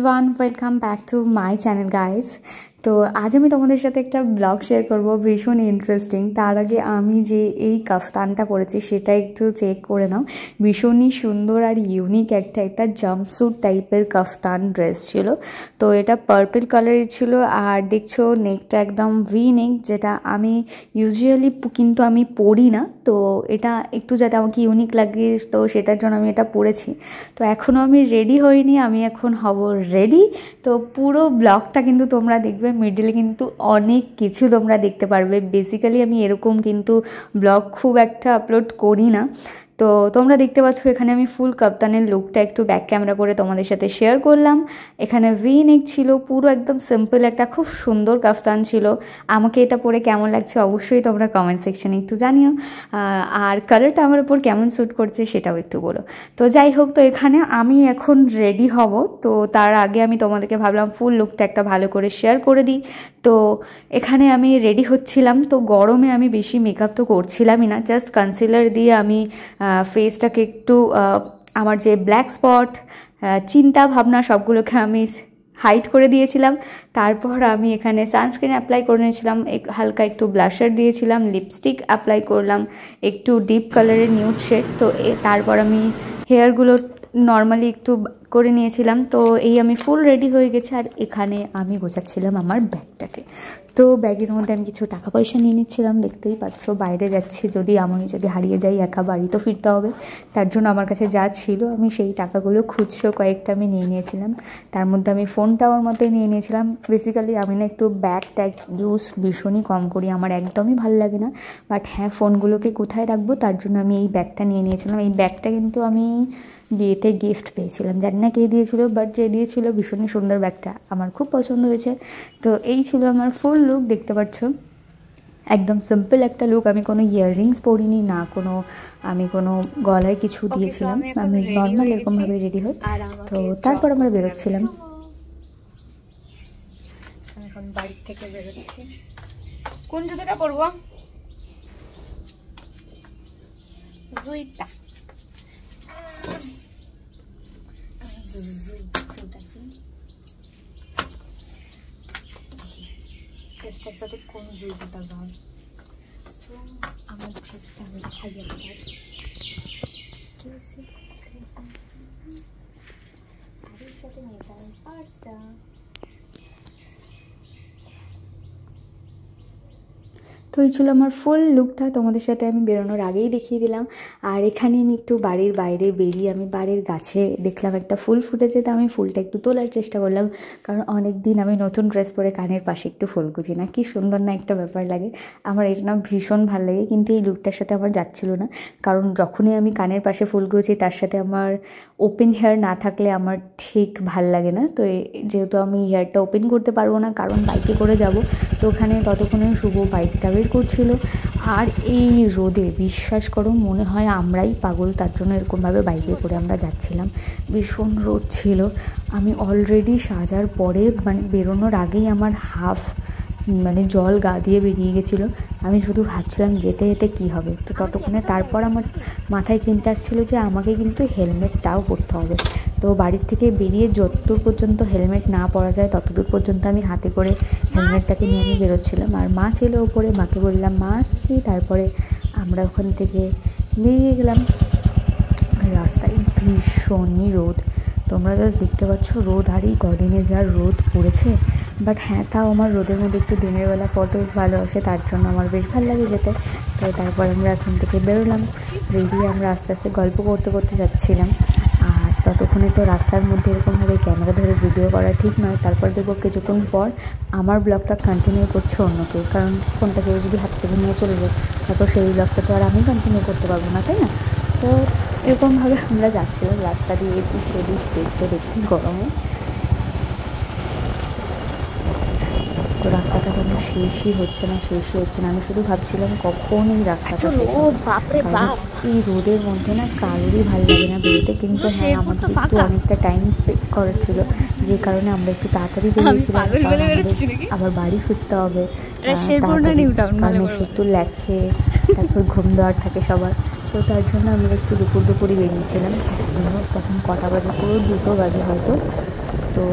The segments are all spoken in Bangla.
Everyone, welcome back to my channel guys. তো আজ আমি তোমাদের সাথে একটা ব্লগ শেয়ার করব, ভীষণ ইন্টারেস্টিং। তার আগে আমি যে এই কাফতানটা পরেছি সেটা একটু চেক করে নাও। ভীষণই সুন্দর আর ইউনিক একটা জাম্পস্যুট টাইপের কাফতান ড্রেস ছিল। তো এটা পার্পল কালারের ছিল, আর দেখছো নেকটা একদম ভি নেক, যেটা আমি ইউজুয়ালি কিন্তু আমি পরি না। তো এটা একটু যাতে আমাকে ইউনিক লাগে, তো সেটার জন্য আমি এটা পরেছি। তো এখনও আমি রেডি হইনি, আমি এখন হব রেডি। তো পুরো ব্লগটা কিন্তু তোমরা দেখবে, মিডলে কিন্তু অনেক কিছু তোমরা দেখতে পারবে। বেসিক্যালি আমি এরকম কিন্তু ব্লগ খুব একটা আপলোড করি না। তো তোমরা দেখতে পাচ্ছ এখানে আমি ফুল কাপ্তানের লুকটা একটু ব্যাক ক্যামেরা করে তোমাদের সাথে শেয়ার করলাম। এখানে ভি নেক ছিল, পুরো একদম সিম্পল একটা খুব সুন্দর কাফতান ছিল। আমাকে এটা পরে কেমন লাগছে অবশ্যই তোমরা কমেন্ট সেকশানে একটু জানিও, আর কালারটা আমার উপর কেমন স্যুট করছে সেটাও একটু বলো। তো যাই হোক, তো এখানে আমি এখন রেডি হব। তো তার আগে আমি তোমাদেরকে ভাবলাম ফুল লুকটা একটা ভালো করে শেয়ার করে দিই। তো এখানে আমি রেডি হচ্ছিলাম। তো গরমে আমি বেশি মেকআপ তো করছিলামই না, জাস্ট কনসিলার দিয়ে আমি ফেসটাকে একটু আমার যে ব্ল্যাক স্পট, চিন্তা ভাবনা সবগুলোকে আমি হাইড করে দিয়েছিলাম। তারপর আমি এখানে সানস্ক্রিন অ্যাপ্লাই করে নিয়েছিলাম, হালকা একটু ব্লাশার দিয়েছিলাম, লিপস্টিক অ্যাপ্লাই করলাম একটু ডিপ কালারের নিউড শেড। তো তারপর আমি হেয়ারগুলো নর্মালি একটু করে নিয়েছিলাম। তো এই আমি ফুল রেডি হয়ে গেছি, আর এখানে আমি গোছাচ্ছিলাম আমার ব্যাগটাকে। তো ব্যাগের মধ্যে আমি কিছু টাকা পয়সা নিয়ে নিচ্ছিলাম, দেখতেই পাচ্ছ বাইরে যাচ্ছি, যদি হারিয়ে যাই একা বাড়ি তো ফিরতে হবে। তার জন্য আমার কাছে যা ছিল আমি সেই টাকাগুলো খুচরো কয়েকটা আমি নিয়ে নিয়েছিলাম। তার মধ্যে আমি ফোনটা আমার মতোই নিয়ে নিয়েছিলাম। বেসিক্যালি আমি না একটু ব্যাগ ট্যাগ ইউজ ভীষণই কম করি, আমার একদমই ভালো লাগে না। বাট হ্যাঁ, ফোনগুলোকে কোথায় রাখবো তার জন্য আমি এই ব্যাগটা নিয়ে নিয়েছিলাম। এই ব্যাগটা কিন্তু আমি বিয়েতে গিফট পেয়েছিলাম, জানি না কে দিয়েছিল, বাট যে দিয়েছিল ভীষণই সুন্দর, ব্যাগটা আমার খুব পছন্দ হয়েছে। তো এই ছিল আমার ফুল লুক, দেখতে পাচ্ছ একদম সিম্পল একটা লুক। আমি কোনো ইয়াররিংস পরিনি না, আমি কোনো গলায় কিছু দিয়েছিলাম, আমি নর্মাল এরকমভাবে রেডি হই। তো তারপর আমরা বেরোচ্ছিলাম। এখন বাড়ি থেকে বেরোচ্ছি। কোন জুতোটা পরবো? জুইটা ড্রেসটার সাথে কোন জুতোটা যায়? আমার ড্রেসটা আমি খাইয়ে আর এর সাথে নিয়েছিলাম পার্সটা। তো এই ছিল আমার ফুল লুকটা, তোমাদের সাথে আমি বেরোনোর আগেই দেখিয়ে দিলাম। আর এখানে আমি একটু বাড়ির বাইরে বেরিয়ে আমি বাড়ির গাছে দেখলাম একটা ফুল ফুটেছে, তো আমি ফুলটা একটু তোলার চেষ্টা করলাম, কারণ অনেক দিন আমি নতুন ড্রেস পরে কানের পাশে একটু ফুল গুজি না, কি সুন্দর না একটা ব্যাপার লাগে। আমার এটা না ভীষণ ভালো লাগে, কিন্তু এই লুকটার সাথে আমার যাচ্ছিল না, কারণ যখনই আমি কানের পাশে ফুল গুজি তার সাথে আমার ওপেন হেয়ার না থাকলে আমার ঠিক ভাল লাগে না। তো যেহেতু আমি হেয়ারটা ওপেন করতে পারবো না, কারণ বাইকে করে যাব, তো ওখানে ততক্ষণে শুভ বাইকটা বের করছিল। আর এই রোদে বিশ্বাস করো মনে হয় আমরাই পাগল, তার জন্য এরকমভাবে বাইকে করে আমরা যাচ্ছিলাম। ভীষণ রোদ ছিল। আমি অলরেডি সাজার পরে বেরোনোর আগেই আমার হাফ জল গা দিয়ে বেরিয়ে গেছিলো। আমি শুধু ভাবছিলাম যেতে যেতে কী হবে। তো ততক্ষণে তারপর আমার মাথায় চিন্তা আসছিল যে আমাকে কিন্তু হেলমেটটাও পরতে হবে। তো বাড়ির থেকে বেরিয়ে যতদূর পর্যন্ত হেলমেট না পরা যায় ততদূর পর্যন্ত আমি হাতে করে হেলমেটটাকে নিয়ে আমি বেরোচ্ছিলাম। আর মা ছিল ওপরে, মাকে বললাম মা আসছি। তারপরে আমরা ওখান থেকে বেরিয়ে গেলাম। রাস্তায় ভীষণই রোদ, তোমরা জাস্ট দেখতে পাচ্ছ রোদ, আর এই কদিনে যা রোদ পড়েছে। বাট হ্যাঁ, তাও আমার রোদের মধ্যে একটু দিনের বেলা ফটো ভালো আসে, তার জন্য আমার বেশ ভালো লাগে যেতে। তো তারপর আমরা এখান থেকে বেরোলাম, বেরিয়ে আমরা আস্তে আস্তে গল্প করতে করতে যাচ্ছিলাম। আর ততক্ষণে তো রাস্তার মধ্যে এরকমভাবে ক্যামেরা ধরে ভিডিও করা ঠিক নয়। তারপর দেখবো কিছুক্ষণ পর আমার ব্লগটা কন্টিনিউ করছে অন্য কেউ, কারণ ফোনটা কেউ যদি হাত থেকে নিয়ে চলে যায় তারপর সেই ব্লগটা তো আর আমি কন্টিনিউ করতে পারবো না, তাই না? তো এরকমভাবে আমরা যাচ্ছিলাম রাস্তা দিয়ে, এদিক সেদিক দেখতে দেখতে গরমে। তো রাস্তাটা যেন শেষই হচ্ছে না। আমি শুধু ভাবছিলাম কখন এই রাস্তাটা শেষ হবে। এই রোদের মধ্যে না কারোরই ভালো লাগে না বেরোতে, কিন্তু হ্যাঁ আমাদের একটু অনেকটা টাইম স্পেন্ড করার ছিল, যে কারণে আমরা একটু তাড়াতাড়ি বেরিয়েছিলাম, আবার বাড়ি ফিরতে হবে। একটু লেখে, তারপর ঘুম দেওয়ার থাকে সবার, তো তার জন্য আমরা একটু দুপুরে বেরিয়েছিলাম। তখন কটা বাজে, পুরো 2টো বাজে হয়তো। তো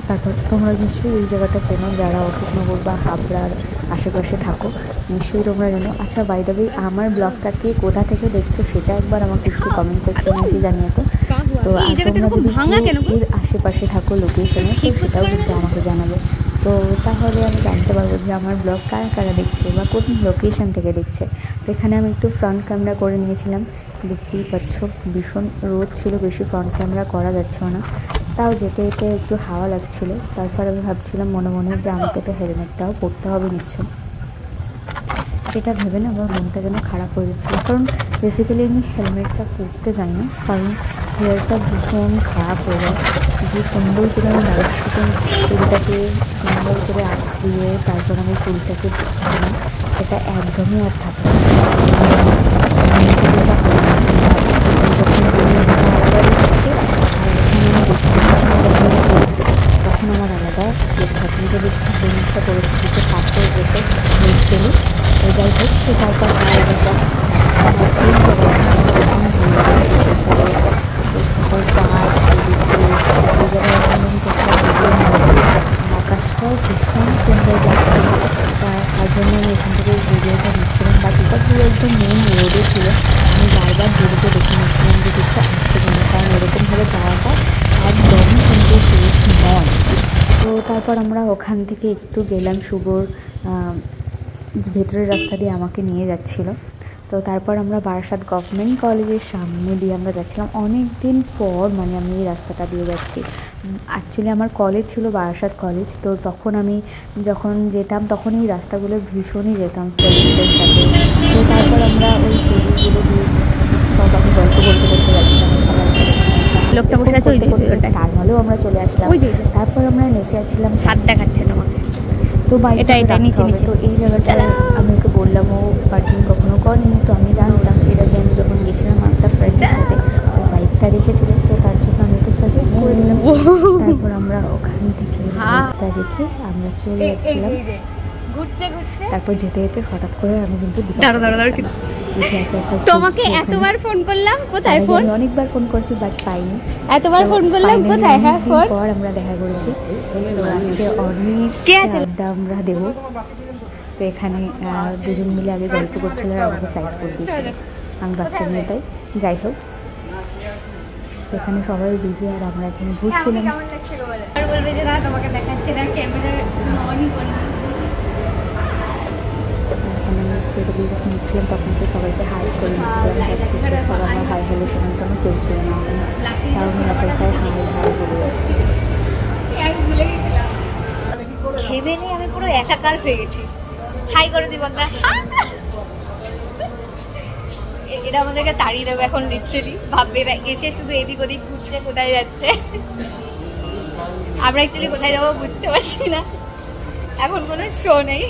তারপর তোমরা নিশ্চয়ই এই জায়গাটা চেনো, যারা অশোকনগর বা হাবড়ার আশেপাশে থাকো নিশ্চয়ই তোমরা জানো। আচ্ছা, বাই দ্য ওয়ে, আমার ব্লগটাকে কোথা থেকে দেখছো সেটা একবার আমাকে একটু কমেন্ট সেকশনে এসে জানিয়ে তো। তো আর তোমরা যদি এর আশেপাশে থাকো লোকেশনে, তো সেটাও কিন্তু আমাকে জানাবে। তো তাহলে আমি জানতে পারবো যে আমার ব্লগ কারা কারা দেখছে বা কোন লোকেশন থেকে দেখছে। তো এখানে আমি একটু ফ্রন্ট ক্যামেরা করে নিয়েছিলাম, দেখতেই পাচ্ছ ভীষণ রোদ ছিল, বেশি ফ্রন্ট ক্যামেরা করা যাচ্ছিল না, তাও যেতে যেতে একটু হাওয়া লাগছিল। তারপর আমি ভাবছিলাম মনে মনে যে আমাকে তো হেলমেটটাও পরতে হবে নিশ্চয়, সেটা ভেবে না আমার মনটা যেন খারাপ হয়ে যাচ্ছিলো। কারণ বেসিক্যালি আমি হেলমেটটা পরতে চাই না, কারণ হেয়ারটা ভীষণ খারাপ হয়ে যায়। যে সুন্দর করে আমি লাইট থেকে চুলটাকে সুন্দর করে আঁচড়িয়ে তারপর আমি চুলটাকে দিচ্ছিলাম, সেটা একদমই আর থাকে না। তখন আমার আলাদা স্কেপ থাকে যে দেখছি হেলমেটটা করেছি দিতে পাশে যেতে হয়েছিল। তো যাই হোক, সে তারপর আকাশটাও ভীষণ সুন্দর লাগছিল, তার জন্য আমি এখান থেকে ভিডিওটা নিচ্ছিলাম। বাট এটা পুরো একদম মেন রোডে ছিল, আমি বারবার দূরকে দেখে নিচ্ছিলাম যে কিছু আসছে কিনা, কারণ এরকমভাবে যাওয়াটা একদমই কিন্তু সেফ নয়। তো তারপর আমরা ওখান থেকে একটু গেলাম, শুভর ভেতরের রাস্তা দিয়ে আমাকে নিয়ে যাচ্ছিলো। তো তারপর আমরা বারাসাত গভর্নমেন্ট কলেজের সামনে দিয়ে আমরা যাচ্ছিলাম। অনেক দিন পর মানে আমি এই রাস্তাটা দিয়ে যাচ্ছি। অ্যাকচুয়ালি আমার কলেজ ছিল বারাসাত কলেজ, তো তখন আমি যখন যেতাম তখন এই রাস্তাগুলো ভীষণই যেতাম ফ্রেন্ডসদের সাথে। তো তারপর আমরা ওই গলিগুলো দিয়েছি, সব আমি গল্প করতে করতে যাচ্ছিলাম। লোকটা বসে আছে ওই যে স্টার মলেও আমরা চলে আসলাম। তারপর আমরা নেচে আসছিলাম, হাত দেখাচ্ছে তোমাকে। তো এটা নিচে নিচে। তো এই জায়গাটা আমি ওকে বললাম, ও পার্কিং কখনো করেনি, তো আমি জানতাম। এর আগে আমি যখন গেছিলাম একটা ফ্রেন্ডের সাথে, ও বাইকটা রেখেছিল, তো তার জন্য আমি ওকে সাজেস্ট করে দিলাম। তারপর আমরা ওখান থেকে বাইকটা রেখে আমরা চলে যাচ্ছিলাম। তারপর যেতে যেতে হঠাৎ করে আমি কিন্তু তোমাকে এতবার ফোন করলাম, কোথায় ফোন? অনেকবার ফোন করছি বাট পাইনি। এতবার ফোন করলাম, কোথায়? হ্যাঁ, ফোন পর আমরা দেখা করেছি। তো আজকে অনেক আড্ডা আমরা দেবো। তো এখানে দুজন মিলে আগে গল্প করছিল আর আমাকে সাইড করে দিয়েছিল, আমি বাচ্চা মেয়ে তাই। যাই হোক, তো এখানে সবাই বিজি আর আমরা এখানে ঘুরছিলাম। বলবে যে না তোমাকে দেখাচ্ছে না, ক্যামেরা অনই করে। এখানে আমি যখন উঠছিলাম তখন তো সবাইকে হাই করে নিচ্ছিলাম, আমার হাই হলো সেখানে তো আমার কেউ ছিল না, তাও আমি এতটাই হাই হাই বলে যাচ্ছি। ভেবে নেই আমি পুরো একাকার হয়ে গেছি। হাই করে দিব না, এরা আমাদেরকে তাড়িয়ে দেবে এখন লিটারালি। ভাববে এরা এসে শুধু এদিক ওদিক ঘুরছে, কোথায় যাচ্ছে। আমরা অ্যাকচুয়ালি কোথায় যাবো বুঝতে পারছি না, এখন কোনো শো নেই।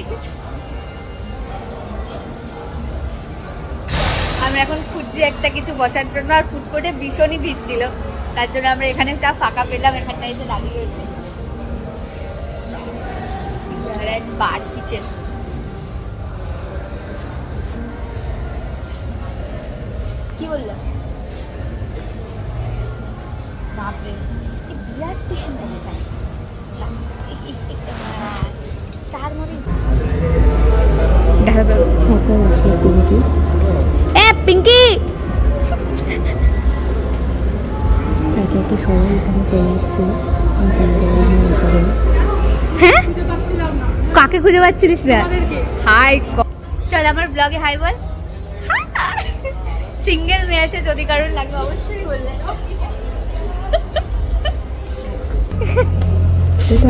আমরা এখন খুঁজছি একটা কিছু বসার জন্য, আর ফুড কোর্টে ভীষণই ভিড় ছিল, তার জন্য আমরা এখানে একটা ফাঁকা পেলাম, এখানটা এসে দাঁড়িয়ে রয়েছে। বার কিচেন, কি বললো? বাপরে, বিয়ার স্টেশনটা কোথায়? স্টার মলে পিঙ্কি, পিঙ্কি একে একে সবাই এখানে চলে এসেছিল। হ্যাঁ, কাকে খুঁজে পাচ্ছিলিস না? হাই, চল আমার ব্লগে হাই বল। সিঙ্গেল মেয়ে আছে, যদি কারোর লাগে অবশ্যই বলবে।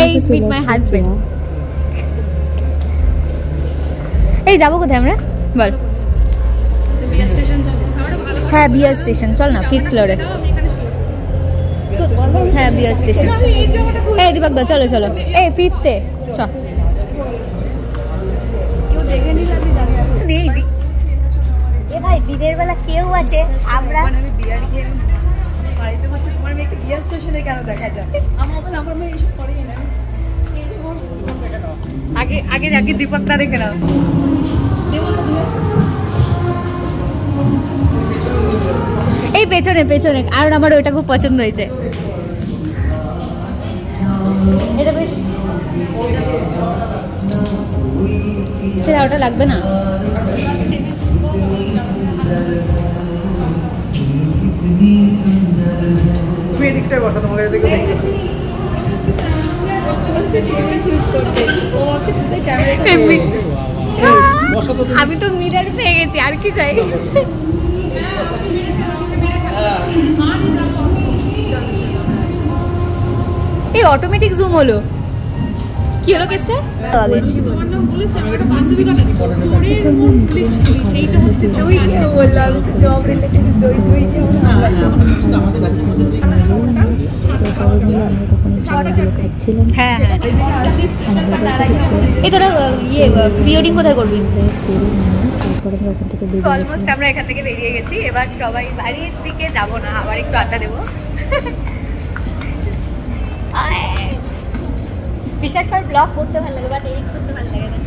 এই মিট মাই হাজবেন্ড। এই যাবো কোথায় আমরা বল? হ্যাঁ, বিয়ার স্টেশন চল না, 5th ফ্লোরে। হ্যাঁ, বিয়ার স্টেশন। এই দীপক দা চলো চলো, এই 5th-এ চল। এ ভাই, দিনের বেলা কেউ আসে, আমরা আগে আগে আগে দীপকটা দেখে নাও। এই পেছনে পেছনে, আর আমার ওইটা খুব পছন্দ হয়েছে। সেটা ওটা লাগবে না। তুমি এদিকটায় বসো, তোমাকে এদিকে দেখতেছি। আমি তো মিরার পেয়ে গেছি, আর কি চাই। এই অটোমেটিক জুম হলো, কি হলো কেসটা? হ্যাঁ হ্যাঁ, এই তোরা ইয়ে প্রি ওয়েডিং কোথায় করবি? অলমোস্ট আমরা এখান থেকে বেরিয়ে গেছি, এবার সবাই বাড়ির দিকে যাবো না, আবার একটু আড্ডা দেবো। বিশেষ করে ব্লগ করতে ভালো লাগে, বাট এডিট করতে ভালো লাগে না,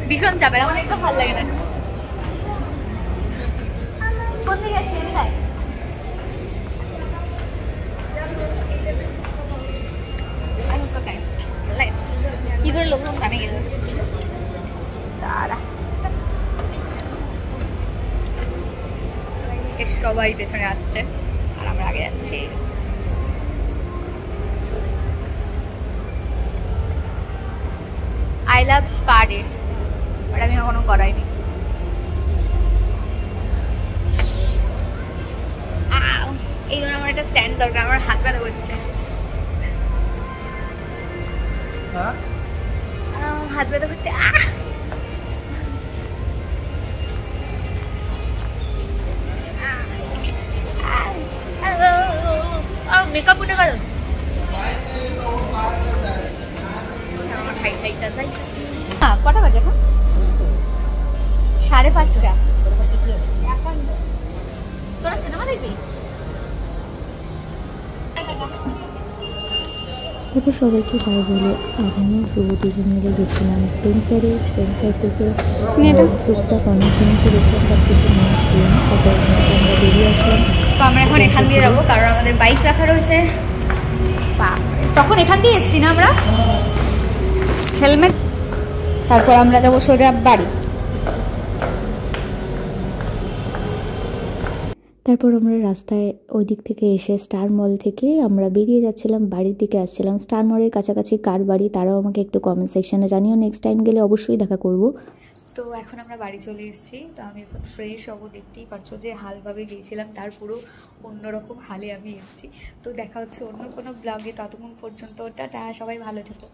ভীষণ চাপের, আমার একটু ভালো লাগে না। কোন দিকে যাচ্ছি? কি করে লোকজন কানে গেছে তারা, সবাই পেছনে আসছে আর আমরা আগে যাচ্ছি। I love spa date, but আমি এখনো করাইনি। এই জন্য আমার একটা স্ট্যান্ড দরকার, আমার হাত ব্যথা করছে, হাত ব্যথা করছে। মেকআপ উঠে পারো, কটা বাজে এখন? 5:30। তোরা সিনেমা দেখবি? তারপর সবাইকে তাই বলে আমিও শুভ দুজন মিলে গেছিলাম স্পেন্সারে। স্পেন্সার থেকে টুকটাক অনেক জিনিসও দেখলাম, তার কিছু নিয়েছিলাম। তারপর আমরা বেরিয়ে আসলাম। তো আমরা এখন এখান দিয়ে যাবো, কারণ আমাদের বাইক রাখা রয়েছে। তখন এখান দিয়ে এসছি না আমরা, হেলমেট। তারপর আমরা যাবো সোজা বাড়ি। তারপর আমরা রাস্তায় ওই দিক থেকে এসে স্টার মল থেকে আমরা বেরিয়ে যাচ্ছিলাম, বাড়ির দিকে আসছিলাম। স্টার মলের কাছাকাছি কার বাড়ি তারাও আমাকে একটু কমেন্ট সেকশনে জানিও, নেক্সট টাইম গেলে অবশ্যই দেখা করব। তো এখন আমরা বাড়ি চলে এসেছি, তো আমি এখন ফ্রেশ হবো। দেখতেই পাচ্ছ যে হালভাবে গিয়েছিলাম, তার পুরো অন্যরকম হালে আমি এসেছি। তো দেখা হচ্ছে অন্য কোনো ব্লগে, ততক্ষণ পর্যন্ত টাটা, সবাই ভালো থেকো।